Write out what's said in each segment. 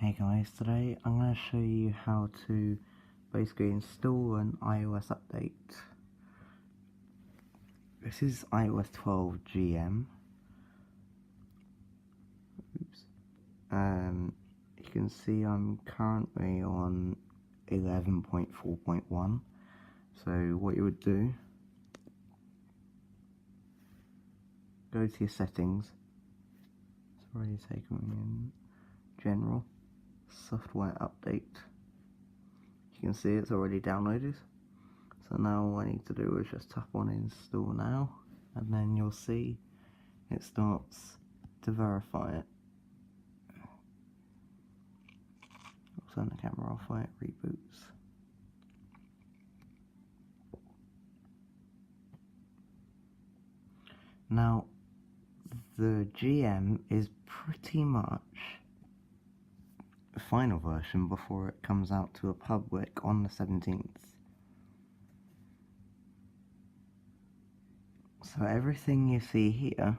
Hey guys, today I'm going to show you how to basically install an iOS update. This is iOS 12 GM. Oops. You can see I'm currently on 11.4.1. So what you would do, go to your settings. It's already taken me in general. Software update. You can see it's already downloaded. So now all I need to do is just tap on install now, and then you'll see it starts to verify it. I'll turn the camera off while it reboots. Now the GM is pretty much the final version before it comes out to a public on the 17th. So everything you see here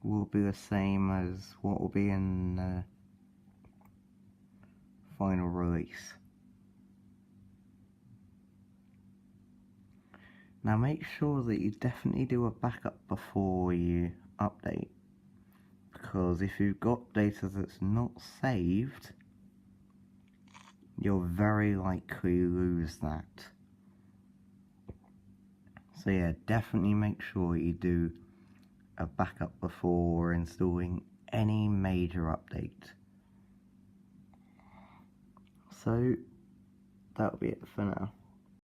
will be the same as what will be in the final release. Now make sure that you definitely do a backup before you update, because if you've got data that's not saved, you'll very likely lose that. So yeah, definitely make sure you do a backup before installing any major update. So that'll be it for now.